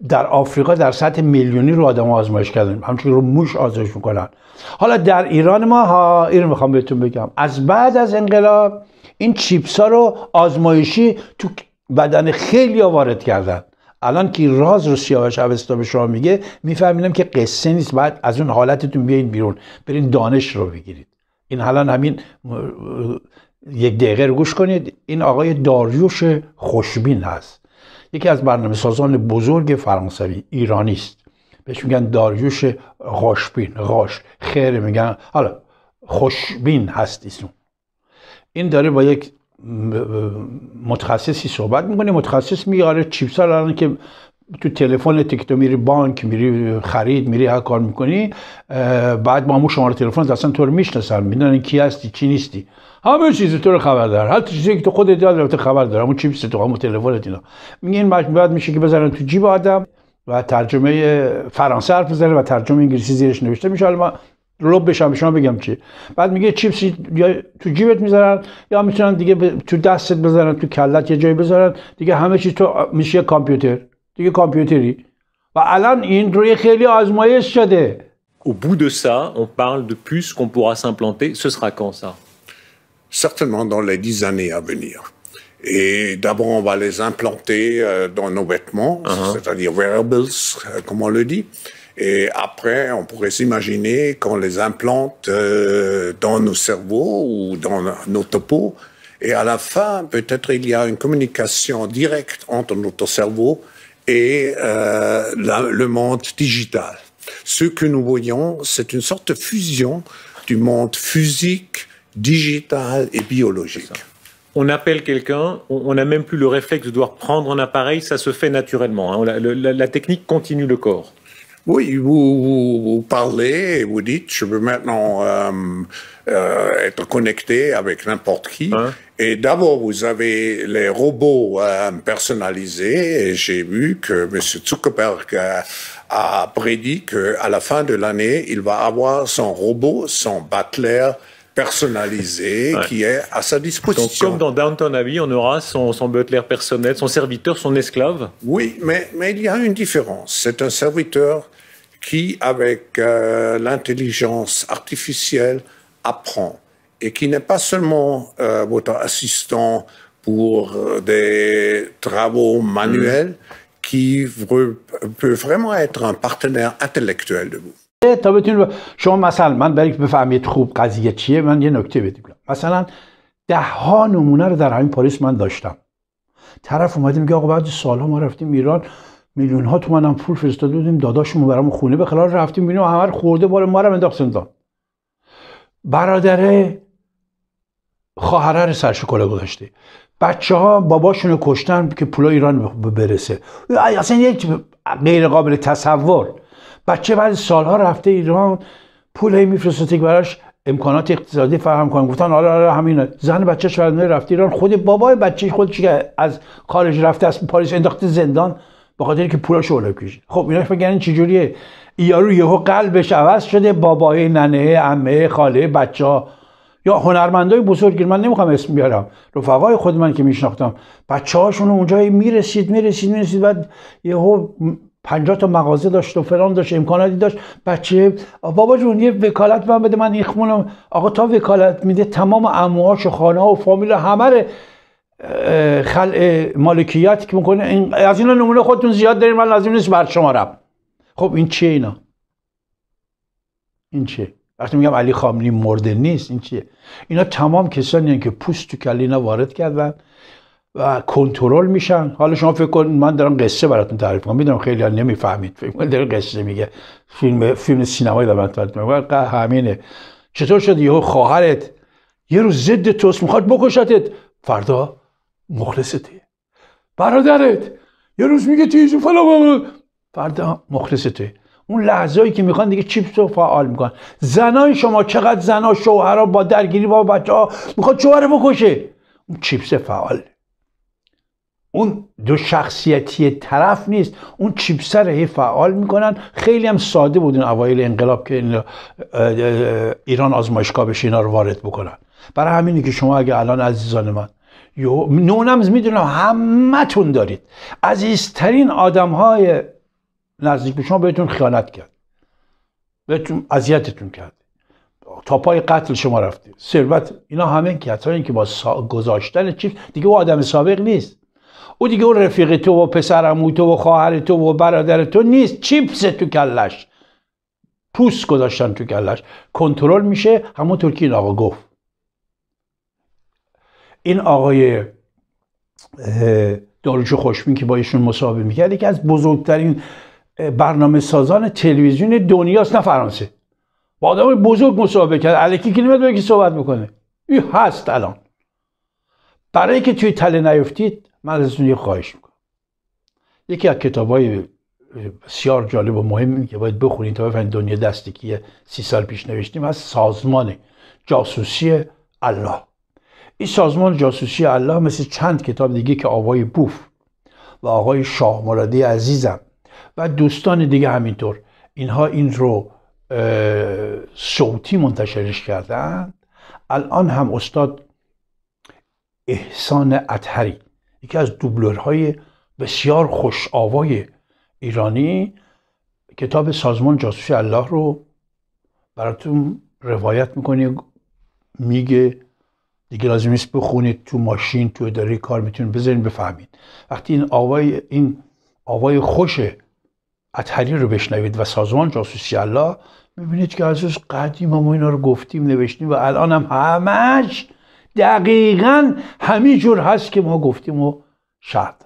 در آفریقا در سطح میلیونی رو آدم آزمایش کردن، همچنین رو موش آزمایش میکنن. حالا در ایران ما اینو میخوام بهتون بگم، از بعد از انقلاب این چیپس ها رو آزمایشی تو بدن خیلی وارد کردن. الان که راز رو سیاوش اوستا به شما میگه میفهمیدم که قصه نیست، بعد از اون حالتتون بیاین بیرون، برین دانش رو بگیرید. این الان همین 1 دقیقه رو گوش کنید. این آقای داریوش خوشبین هست، یکی از برنامه‌سازان بزرگ فرانسوی، ایرانی است. بهش میگن داریوش خوشبین، خیر میگن، حالا خوشبین هست ایشون. این داره با یک متخصصی صحبت میکنه، متخصص میگه آره چیپس ها الان که تو تلفن تو میری بانک، میری خرید، میری هر کار میکنی، بعد با همون شماره تلفن اصلا تو رو میشناسن، میدونن کی هستی چی نیستی، همه چیز تو رو خبر دارن، هر چیزی که تو خودت یاد خبر داره، همون چیپس تو همون تلفنت اینا. میگن بعد میشه که بذارن تو جیب آدم و ترجمه فرانسه حرف بزنه و ترجمه انگلیسی زیرش نوشته میشه. حالا من لب بشم به شما بگم چی. بعد میگه چیپس یا تو جیبت میذارن یا میتونن دیگه تو دستت بذارن، تو کلت یه جایی بذارن، دیگه همه چیز تو میشه کامپیوتر، دیگه کامپیوتری. و الان این روی خیلی آزمایش شده. Au bout de ça, on parle de puces qu'on pourra s'implanter. Ce sera quand ça? Certainement dans les 10 années à venir. Et d'abord, on va les implanter dans nos vêtements, c'est-à-dire wearables, comme on le dit. Et après, on pourrait s'imaginer qu'on les implante dans nos cerveaux ou dans nos topos. Et à la fin, peut-être il y a une communication directe entre notre cerveau et le monde digital. Ce que nous voyons, c'est une sorte de fusion du monde physique, digital et biologique. On appelle quelqu'un, on n'a même plus le réflexe de devoir prendre un appareil, ça se fait naturellement. Hein. La technique continue le corps. Oui, vous parlez et vous dites, je veux maintenant être connecté avec n'importe qui. Et d'abord, vous avez les robots personnalisés. Et j'ai vu que M. Zuckerberg a prédit qu'à la fin de l'année, il va avoir son robot, son butler personnalisé qui est à sa disposition. Donc, comme dans Downton Abbey, on aura son butler personnel, son serviteur, son esclave. Oui, mais il y a une différence. C'est un serviteur qui, avec l'intelligence artificielle, apprend et qui n'est pas seulement votre assistant pour des travaux manuels, qui peut vraiment être un partenaire intellectuel de vous. تا بتونید شما مثلا من برای بفهمید خوب قضیه چیه، من یه نکته بهتون بگم. مثلا 10 نمونه رو در همین پاریس من داشتم. طرف اومد میگه آقا بعد سالها ما رفتیم ایران، میلیون ها تومن هم پول فرستاده بودیم داداشمون برامون خونه بخره، رفتیم ببینیم همه رو خورده بالا ما رو انداخت زندان. برادر خواهر رو سرش کلا گذاشته. بچه‌ها باباشون رو کشتن که پول ایران برسه. اصلا یک غیر قابل تصور. بچه بعد سالها رفته ایران، پول میفرسته که براش امکانات اقتصادی فراهم کنن. گفتن آره همینه. زن بچه‌ش رفته ایران، خود بابای بچه‌ش خودش که از خارج رفته از پاریس انداخته زندان به خاطر اینکه پولاشو بالا کشید. خب اینا فکر کنن چه جوریه؟ یارو یهو قلبش عوض شده، بابای، ننه، عمه، خاله، بچه‌ها یا هنرمندای بزرگی، من نمیخوام اسم بیارم، رفقای خود من که میشناختم، بچه‌هاشون اونجا میرسید بعد یهو 50 تا مغازه داشت و فلان داشت، امکاناتی داشت. بچه بابا جون یه وکالت من بده، من این خونم. آقا تا وکالت میده تمام عموهاش و خانه ها و فامیل همه رو خلع مالکیت که میکنه. از اینا نمونه خودتون زیاد دارین، من لازم نیست بر شمارم. خب این چیه اینا؟ این چیه؟ وقتی میگم علی خامنه‌ای مرده نیست، این چیه؟ اینا تمام کسانی هستند که پوست تو کله اینا وارد کردن و کنترل میشن. حالا شما فکر کن من دارم قصه براتون تعریف کنم، میدونم خیلی ها نمیفهمید، فکر کن داره قصه میگه، فیلم سینمایی دارم تعریف میکنم. همینه. چطور شد یهو خواهرت یه روز ضد توست میخواد بکشتت، فردا مخلصته. برادرت یه روز میگه تیزو فلان، فردا مخلصته. اون لحظه‌ای که میخوان دیگه چیپس رو فعال میکنن. زنای شما چقدر زنا شوهرها با درگیری با بچه‌ها میخواد شوهر بکشه، اون چیپس فعال. اون دو شخصیتی طرف نیست، اون چیپس رو فعال میکنن. خیلی هم ساده بود این اوایل انقلاب که ایران آزمایشگاه بشه اینا رو وارد بکنن. برای همینه که شما اگه الان عزیزان من نونم میدونم همتون دارید، عزیزترین آدم‌های نزدیک به شما بهتون خیانت کرد، بهتون اذیتتون کرد، تا پای قتل شما رفته، ثروت، اینا همه کسایی که با گذاشتن چیپس دیگه او آدم سابق نیست. او دیگه اون رفیق تو و پسر عمو تو و خواهر تو و برادر تو نیست. چیپس تو کلش، پوست گذاشتن تو کلش، کنترل میشه. همونطور که این آقا گفت، این آقای داروچو خوشبین که با ایشون مصاحبه میکرد، یکی از بزرگترین برنامه سازان تلویزیون دنیاست، نه فرانسه. با آدم بزرگ مصاحبه کرد، الکی که نمیاد بگه صحبت بکنه. این هست الان. برای که توی تله نیفتید من ازتون یه خواهش میکنم، یکی از کتاب‌های بسیار جالب و مهمی که باید بخونید تا بفهمید دنیا دستی که 30 سال پیش نوشتیم از سازمان جاسوسی الله. این سازمان جاسوسی الله مثل چند کتاب دیگه که آقای بوف و آقای شاه مرادی عزیزم و دوستان دیگه همینطور اینها این رو صوتی منتشرش کردن. الان هم استاد احسان اطهری یکی از دوبلورهای بسیار خوش آوای ایرانی کتاب سازمان جاسوسی الله رو براتون روایت میکنه، میگه دیگه لازم نیست بخونید، تو ماشین تو اداره کار میتونید بذارین بفهمید. وقتی این آوای خوش اطهری رو بشنوید و سازمان جاسوسی الله میبینید که از قدیم ما اینا رو گفتیم نوشتیم و الان هم همش دقیقاً همین جور هست که ما گفتیم و شرح دادیم.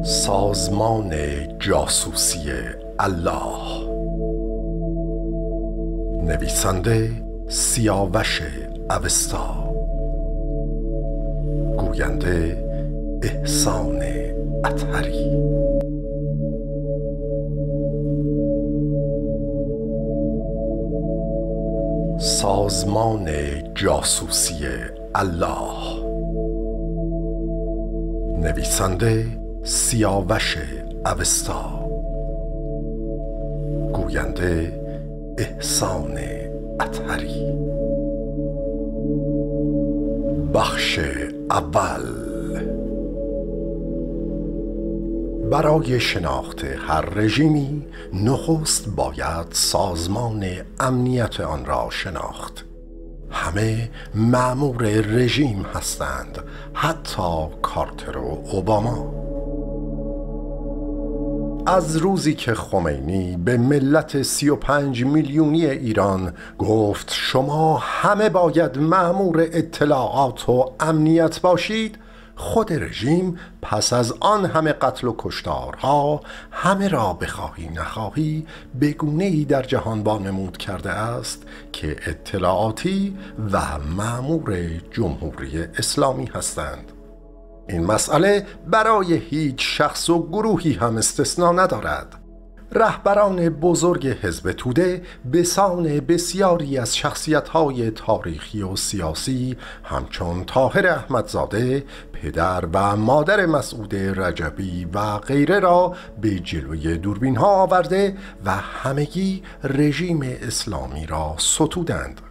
سازمان جاسوسی الله، نویسنده سیاوش اوستا، گوینده احسان اطهری. سازمان جاسوسی الله، نویسنده سیاوش اوستا، گوینده احسان اطهری. بخش اول. برای شناخت هر رژیمی نخست باید سازمان امنیت آن را شناخت. همه مأمور رژیم هستند، حتی کارتر و اوباما. از روزی که خمینی به ملت 35 میلیونی ایران گفت شما همه باید مأمور اطلاعات و امنیت باشید، خود رژیم پس از آن همه قتل و کشتارها همه را بخواهی نخواهی به گونه‌ای در جهان وانمود کرده است که اطلاعاتی و مأمور جمهوری اسلامی هستند. این مسئله برای هیچ شخص و گروهی هم استثنا ندارد. رهبران بزرگ حزب توده به سان بسیاری از شخصیت‌های تاریخی و سیاسی همچون طاهر احمدزاده، پدر و مادر مسعود رجبی و غیره را به جلوی دوربین‌ها آورده و همگی رژیم اسلامی را ستودند.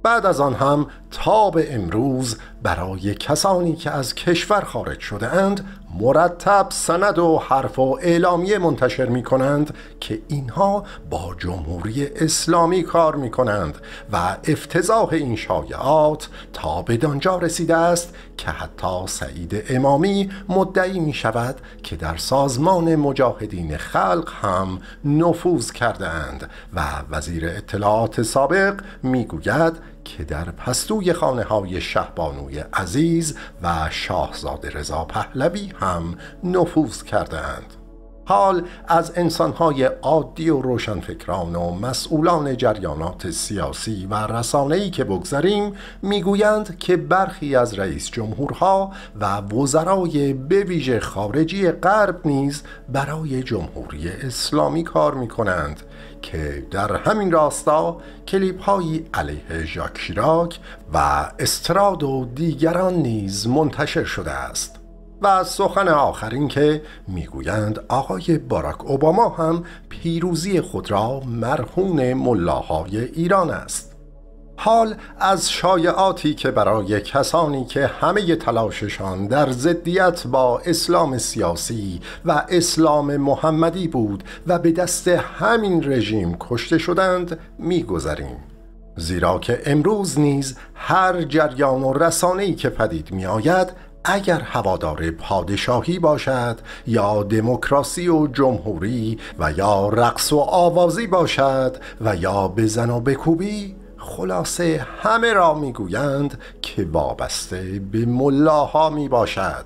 بعد از آن هم تا به امروز برای کسانی که از کشور خارج شده اند مرتب سند و حرف و اعلامیه منتشر می کنند که اینها با جمهوری اسلامی کار می کنند و افتضاح این شایعات تا به دانجا رسیده است که حتی سعید امامی مدعی می شود که در سازمان مجاهدین خلق هم نفوذ کرده اند و وزیر اطلاعات سابق می گوید که در پستوی خانه های شهبانوی عزیز و شاهزاده رضا پهلوی هم نفوذ کردند. حال از انسانهای عادی و روشنفکران و مسئولان جریانات سیاسی و رسانه‌ای که بگذریم میگویند که برخی از رئیس جمهورها و وزرای به ویژه خارجی غرب نیز برای جمهوری اسلامی کار میکنند که در همین راستا کلیپ هایی علیه ژاک شیراک و استراد و دیگران نیز منتشر شده است. و سخن آخرین که میگویند آقای باراک اوباما هم پیروزی خود را مرهون ملاهای ایران است. حال از شایعاتی که برای کسانی که همه تلاششان در ضدیت با اسلام سیاسی و اسلام محمدی بود و به دست همین رژیم کشته شدند میگذریم، زیرا که امروز نیز هر جریان و رسانه‌ای که پدید می آید اگر هوادار پادشاهی باشد یا دموکراسی و جمهوری و یا رقص و آوازی باشد و یا بزن و بکوبی، خلاصه همه را میگویند که وابسته به ملاها می باشد.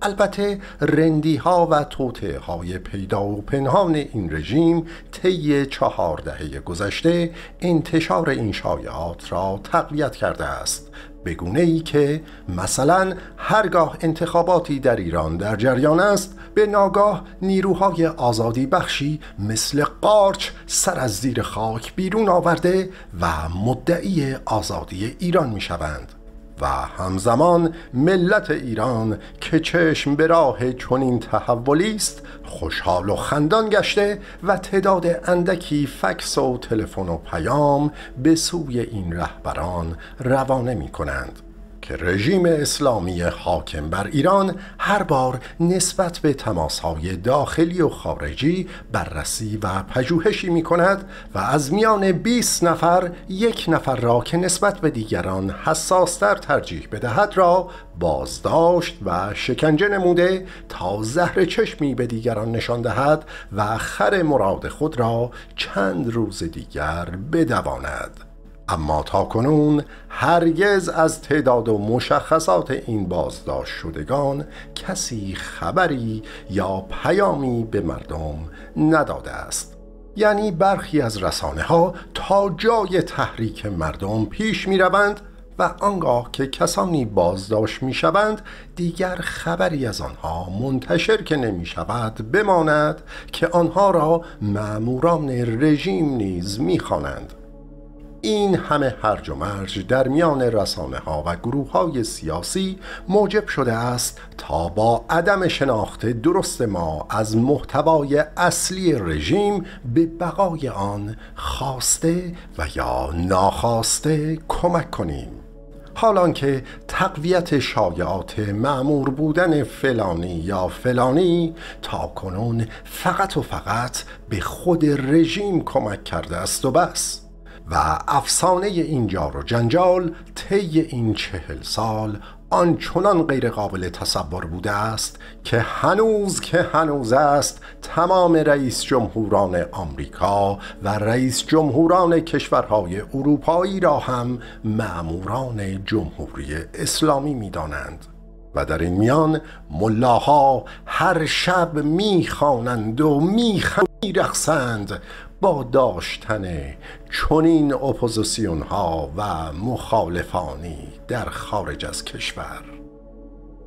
البته رندی ها و توطئه های پیدا و پنهان این رژیم طی 4 دهه گذشته انتشار این شایعات را تقویت کرده است، به گونه ای که مثلا هرگاه انتخاباتی در ایران در جریان است، به ناگاه نیروهای آزادی بخشی مثل قارچ سر از زیر خاک بیرون آورده و مدعی آزادی ایران می شوند و همزمان ملت ایران که چشم به راه چنین تحولی است خوشحال و خندان گشته و تعداد اندکی فکس و تلفن و پیام به سوی این رهبران روانه می کنند که رژیم اسلامی حاکم بر ایران هر بار نسبت به تماسهای داخلی و خارجی بررسی و پژوهشی می کند و از میان 20 نفر 1 نفر را که نسبت به دیگران حساستر ترجیح بدهد را بازداشت و شکنجه نموده تا زهر چشمی به دیگران نشان دهد و خر مراد خود را چند روز دیگر بدواند. اما تاکنون هرگز از تعداد و مشخصات این بازداشت شدگان کسی خبری یا پیامی به مردم نداده است. یعنی برخی از رسانه ها تا جای تحریک مردم پیش می روند و آنگاه که کسانی بازداشت می شوند دیگر خبری از آنها منتشر که نمی شود بماند که آنها را مأموران رژیم نیز می خوانند. این همه هرج و مرج در میان رسانه ها و گروه های سیاسی موجب شده است تا با عدم شناخت درست ما از محتوای اصلی رژیم به بقای آن خواسته و یا ناخواسته کمک کنیم، حالان که تقویت شایعات مأمور بودن فلانی یا فلانی تا کنون فقط و فقط به خود رژیم کمک کرده است و بس. و افسانه این جار و جنجال طی این 40 سال آنچنان غیر قابل تصور بوده است که هنوز است تمام رئیس جمهوران آمریکا و رئیس جمهوران کشورهای اروپایی را هم مأموران جمهوری اسلامی می دانند. و در این میان ملاها هر شب میخوانند و میرقصند با داشتن چنین اپوزیسیون ها و مخالفانی در خارج از کشور.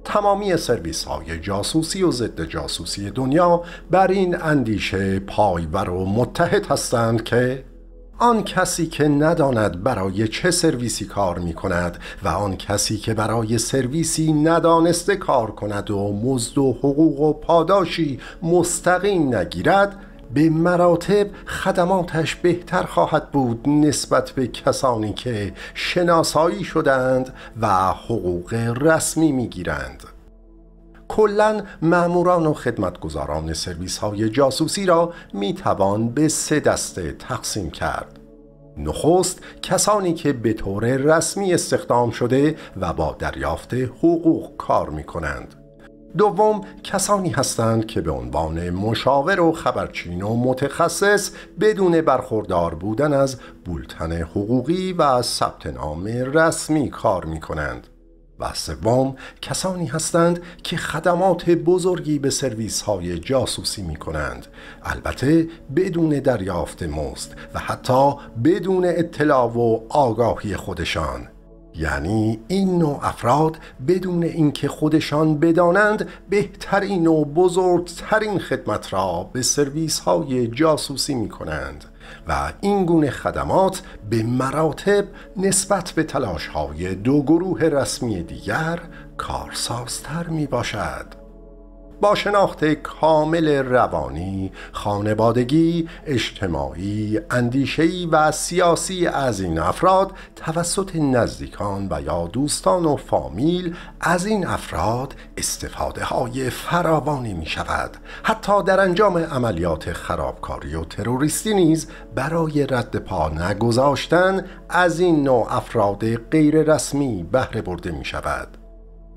تمامی سرویس های جاسوسی و ضد جاسوسی دنیا بر این اندیشه پایبر و متحد هستند که آن کسی که نداند برای چه سرویسی کار می کند و آن کسی که برای سرویسی ندانسته کار کند و مزد و حقوق و پاداشی مستقیم نگیرد، به مراتب خدماتش بهتر خواهد بود نسبت به کسانی که شناسایی شدند و حقوق رسمی می گیرند. کلاً مأموران و خدمتگزاران سرویس های جاسوسی را می توان به 3 دسته تقسیم کرد. نخست کسانی که به طور رسمی استخدام شده و با دریافت حقوق کار می کنند. دوم کسانی هستند که به عنوان مشاور و خبرچین و متخصص بدون برخوردار بودن از بولتن حقوقی و ثبت نام رسمی کار می کنند. و سوم کسانی هستند که خدمات بزرگی به سرویس های جاسوسی می کنند، البته بدون دریافت مزد و حتی بدون اطلاع و آگاهی خودشان. یعنی این نوع افراد بدون اینکه خودشان بدانند بهترین و بزرگترین خدمت را به سرویس های جاسوسی می کنند و این گونه خدمات به مراتب نسبت به تلاش های 2 گروه رسمی دیگر کارسازتر می باشد. با شناخت کامل روانی، خانوادگی، اجتماعی، اندیشه‌ای و سیاسی از این افراد توسط نزدیکان و یا دوستان و فامیل از این افراد استفاده های فراوانی می شود. حتی در انجام عملیات خرابکاری و تروریستی نیز برای رد پا نگذاشتن از این نوع افراد غیر رسمی بهره برده می شود.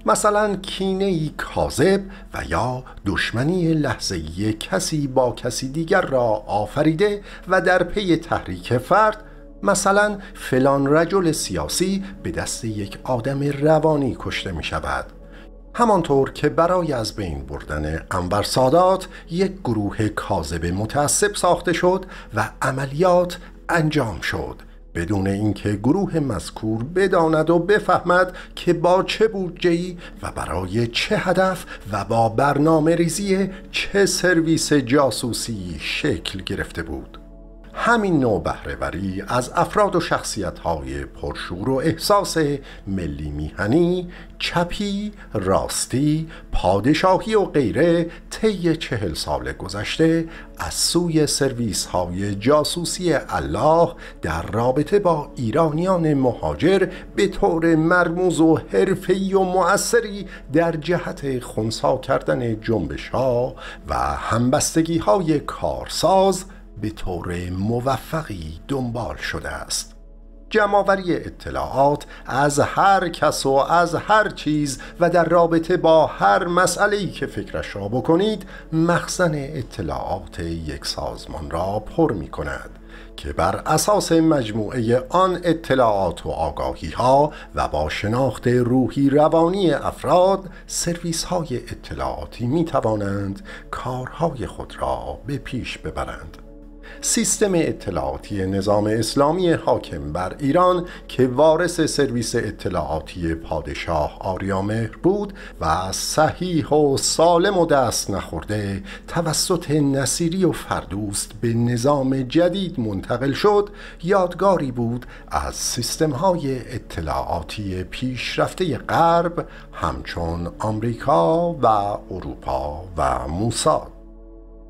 مثلا کینه‌ای کاذب و یا دشمنی لحظه‌ای کسی با کسی دیگر را آفریده و در پی تحریک فرد، مثلا فلان رجل سیاسی به دست یک آدم روانی کشته می شود. همانطور که برای از بین بردن انور سادات یک گروه کاذب متعصب ساخته شد و عملیات انجام شد بدون اینکه گروه مذکور بداند و بفهمد که با چه بودجه‌ای و برای چه هدف و با برنامه ریزی چه سرویس جاسوسی شکل گرفته بود. همین نوع بهره‌وری از افراد و شخصیت‌های پرشور و احساس ملی میهنی، چپی، راستی، پادشاهی و غیره طی 40 سال گذشته از سوی سرویس‌های جاسوسی الله در رابطه با ایرانیان مهاجر به طور مرموز و حرفه‌ای و مؤثری در جهت خنثی کردن جنبش‌ها و همبستگی‌های کارساز به طور موفقی دنبال شده است. جمع‌آوری اطلاعات از هر کس و از هر چیز و در رابطه با هر مسئله‌ای که فکرش را بکنید مخزن اطلاعات یک سازمان را پر می کند که بر اساس مجموعه آن اطلاعات و آگاهی‌ها و با شناخت روحی روانی افراد سرویس‌های اطلاعاتی می توانند کارهای خود را به پیش ببرند. سیستم اطلاعاتی نظام اسلامی حاکم بر ایران که وارث سرویس اطلاعاتی پادشاه آریامهر بود و صحیح و سالم و دست نخورده توسط نصیری و فردوست به نظام جدید منتقل شد، یادگاری بود از سیستم‌های اطلاعاتی پیشرفته غرب همچون آمریکا و اروپا و موساد.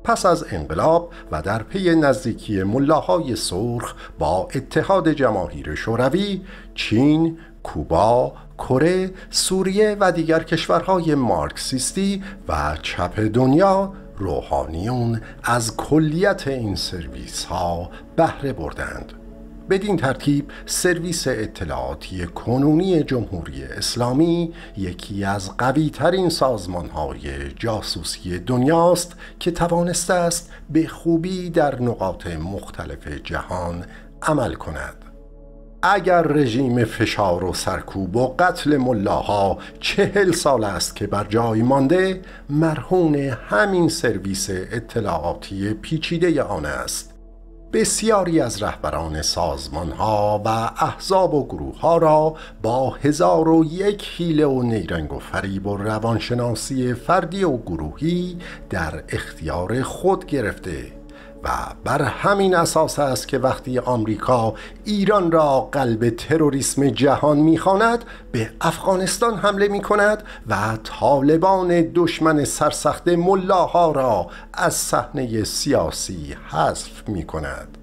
پس از انقلاب و در پی نزدیکی ملاهای سرخ با اتحاد جماهیر شوروی، چین، کوبا، کره، سوریه و دیگر کشورهای مارکسیستی و چپ دنیا روحانیون از کلیت این سرویس ها بهره بردند. بدین ترتیب سرویس اطلاعاتی کنونی جمهوری اسلامی یکی از قوی ترین سازمان های جاسوسی دنیاست که توانسته است به خوبی در نقاط مختلف جهان عمل کند. اگر رژیم فشار و سرکوب و قتل ملاها 40 سال است که بر جای مانده، مرهون همین سرویس اطلاعاتی پیچیده آن است. بسیاری از رهبران سازمان‌ها و احزاب و گروه‌ها را با 1001 حیله و نیرنگ و فریب و روانشناسی فردی و گروهی در اختیار خود گرفته و بر همین اساس است که وقتی آمریکا ایران را قلب تروریسم جهان می‌خواند به افغانستان حمله می‌کند و طالبان دشمن سرسخت ملاها را از صحنه سیاسی حذف می‌کند.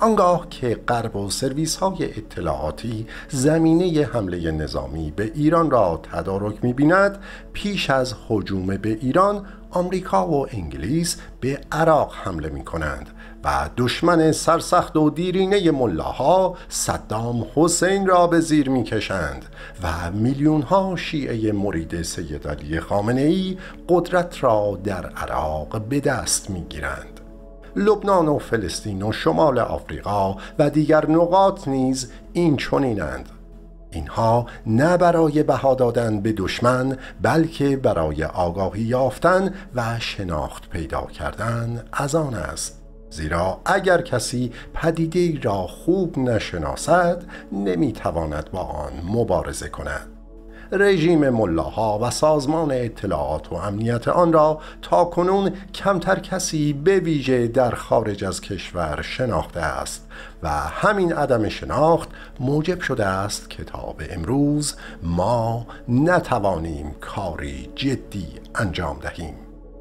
آنگاه که غرب و سرویس‌های اطلاعاتی زمینه حمله نظامی به ایران را تدارک می‌بیند، پیش از هجوم به ایران آمریکا و انگلیس به عراق حمله می کنند و دشمن سرسخت و دیرینه ملاها صدام حسین را به زیر می کشند و میلیون ها شیعه مرید سید علی خامنه ای قدرت را در عراق به دست می گیرند. لبنان و فلسطین و شمال آفریقا و دیگر نقاط نیز این چنینند. اینها نه برای بها دادن به دشمن بلکه برای آگاهی یافتن و شناخت پیدا کردن از آن است. زیرا اگر کسی پدیده را خوب نشناسد نمیتواند با آن مبارزه کند. رژیم ملاها و سازمان اطلاعات و امنیت آن را تا کنون کمتر کسی به ویژه در خارج از کشور شناخته است و همین عدم شناخت موجب شده است که تا به امروز ما نتوانیم کاری جدی انجام دهیم.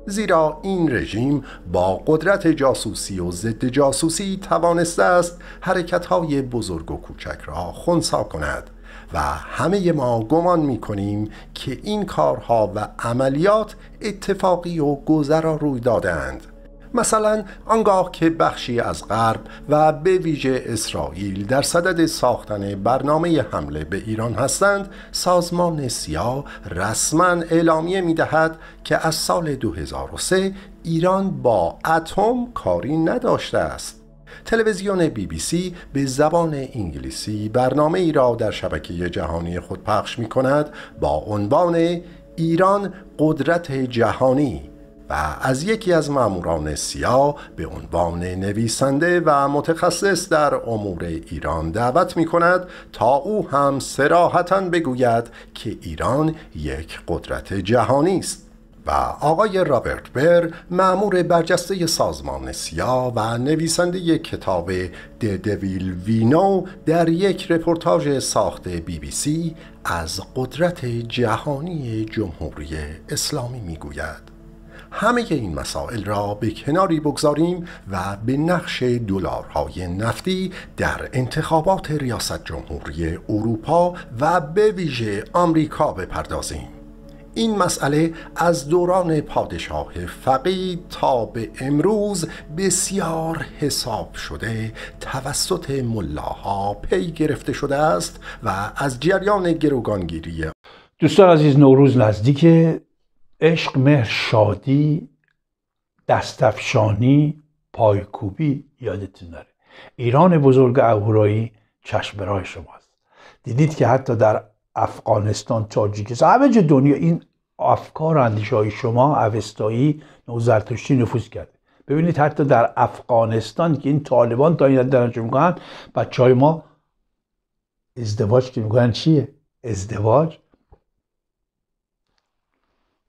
زیرا این رژیم با قدرت جاسوسی و ضد جاسوسی توانسته است حرکت‌های بزرگ و کوچک را خنثی کند و همه ما گمان می کنیم که این کارها و عملیات اتفاقی و گذرا روی دادند. مثلا آنگاه که بخشی از غرب و به ویژه اسرائیل در صدد ساختن برنامه حمله به ایران هستند، سازمان سیا رسما اعلامیه می دهد که از سال 2003 ایران با اتم کاری نداشته است. تلویزیون BBC به زبان انگلیسی برنامه ای را در شبکه جهانی خود پخش می کند با عنوان ایران قدرت جهانی و از یکی از ماموران سیا به عنوان نویسنده و متخصص در امور ایران دعوت می کند تا او هم صراحتاً بگوید که ایران یک قدرت جهانی است. و آقای رابرت بر، مأمور برجسته سازمان سیا و نویسنده کتاب د دویل وی نو، در یک رپورتاژ ساخت BBC از قدرت جهانی جمهوری اسلامی میگوید. همه این مسائل را به کناری بگذاریم و به نقش دلارهای نفتی در انتخابات ریاست جمهوری اروپا و به ویژه آمریکا بپردازیم. این مسئله از دوران پادشاه فقید تا به امروز بسیار حساب شده توسط ملاها پی گرفته شده است و از جریان گروگانگیری. دوستان عزیز، نوروز نزدیک. عشق، مهر، شادی، دستفشانی، پایکوبی یادتون نره. ایران بزرگ اهورایی چشم به راه شماست. دیدید که حتی در افغانستان، تاجیکستان، همه جای دنیا این افکار و اندیشه های شما اوستایی، نوزرتشتی نفوذ کرده. ببینید حتی در افغانستان که این طالبان تا این درجه میکنن، بچه های ما ازدواج که میکنن چیه؟ ازدواج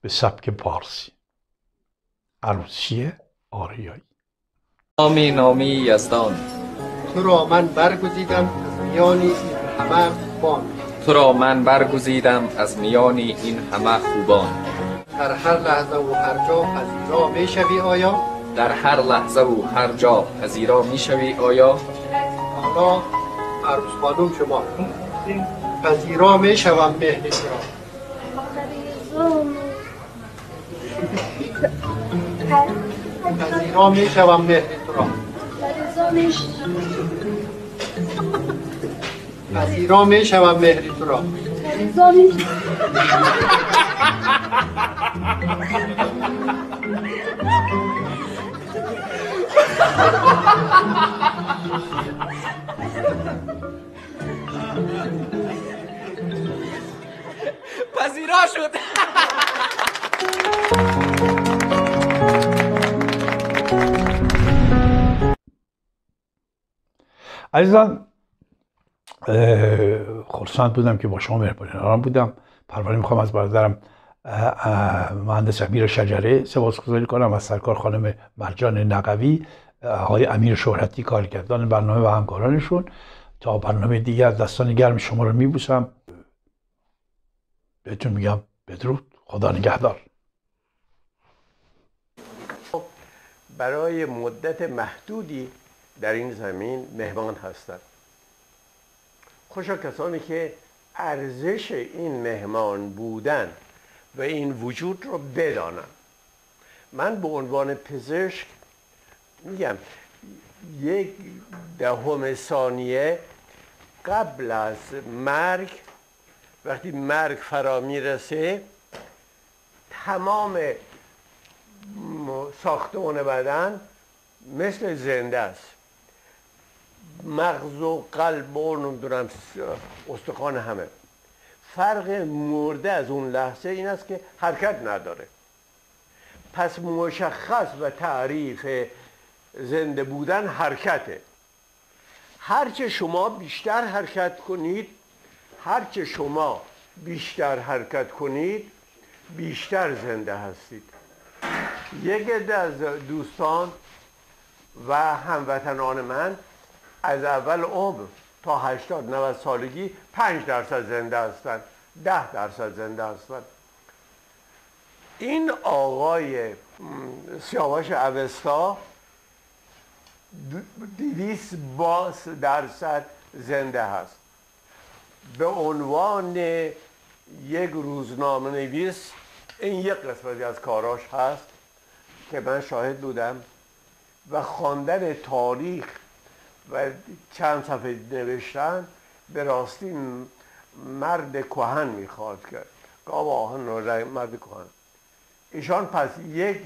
به سبک پارسی، عروسی آریایی. نامی یزدان، تو را من برگزیدم از میان این همه خوبان. تو را من برگزیدم از میان این همه خوبان. در هر لحظه و هر جا پذیرا می شوی آیا؟ در هر لحظه و هر جا پذیرا می شوی آیا؟ حالا عروس خانم شما پذیرا می شوم مهر تو را. پذیرا می شوم مهر تو را. پذیرا می شوم مهر تو را. پذیرا شد. عزیزان، خرسند بودم که با شما مهربانی آرام بودم. پروانه میخوام از برادرم مهندس امیر شجره سپاسگزاری کنم، از سرکار خانم مرجان نقوی، آقای امیر شهرتی، کارگردان برنامه و همکارانشون. تا برنامه دیگر از دستان گرم شما رو میبوسم. بهتون میگم بدرود، خدا نگهدار. برای مدت محدودی در این زمین مهمان هستند. خوشا کسانی که ارزش این مهمان بودن و این وجود رو بدانن. من به عنوان پزشک میگم 0.1 ثانیه قبل از مرگ، وقتی مرگ فرا میرسه، تمام ساختمان بدن مثل زنده است. مغز و قلب و نمیدونم استخوان همه. فرق مرده از اون لحظه این است که حرکت نداره. پس مشخص و تعریف زنده بودن حرکته. هرچه شما بیشتر حرکت کنید، هرچه شما بیشتر حرکت کنید، بیشتر زنده هستید. یک عده از دوستان و هموطنان من از اول عمر تا 80-90 سالگی 5% زنده هستند، 10% زنده هستند. این آقای سیاوش اوستا 200% زنده هست. به عنوان یک روزنامه نویس این یک قسمتی از کاراش هست که من شاهد بودم و خواندن تاریخ و چند صفحه نوشتن به راستی مرد کهن میخواد کرد. گاو آهن مرد کهن. ایشان پس یک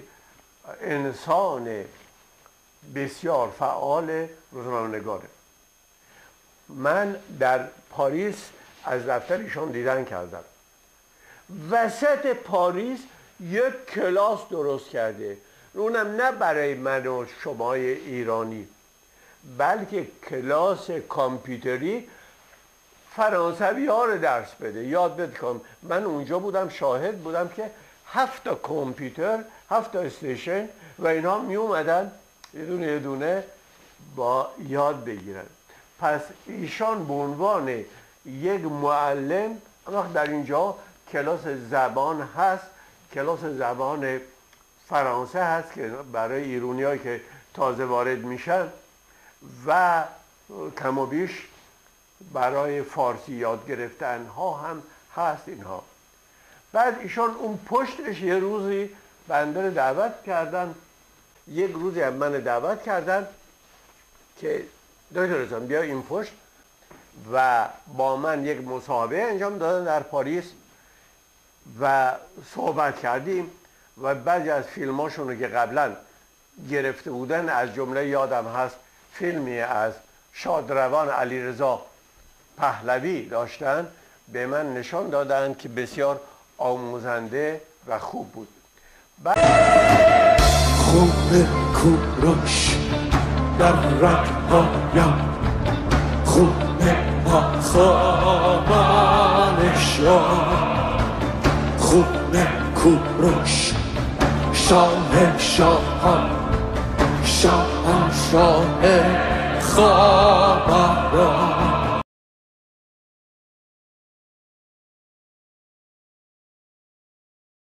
انسان بسیار فعال روزنامه‌نگاره. من در پاریس از دفتر ایشان دیدن کردم وسط پاریس یک کلاس درست کرده، اونم نه برای من و شمای ایرانی، بلکه کلاس کامپیوتری فرانسوی ها رو درس بده، یاد بده. من اونجا بودم، شاهد بودم که 7 تا کامپیوتر، 7 تا استیشن و اینها می اومدن یه دونه با یاد بگیرن. پس ایشان به عنوان یک معلم، وقت در اینجا کلاس زبان هست، کلاس زبان فرانسه هست که برای ایرانیایی که تازه وارد میشن و کم و بیش برای فارسی یاد گرفتن ها هم هست اینها. بعد ایشان اون پشتش یه روزی بنده دعوت کردن، یک روزی هم من دعوت کردن که دکتر حسن بیا این پشت و با من یک مصاحبه انجام دادن در پاریس و صحبت کردیم و بعضی از فیلماشون رو که قبلا گرفته بودن، از جمله یادم هست فیلمی از شادروان علیرضا پهلوی داشتن، به من نشان دادن که بسیار آموزنده و خوب بود. خون کوروش در رگ‌هایم، خون خامان شاه، خون کوروش شاه شاهان، شاه خاوران.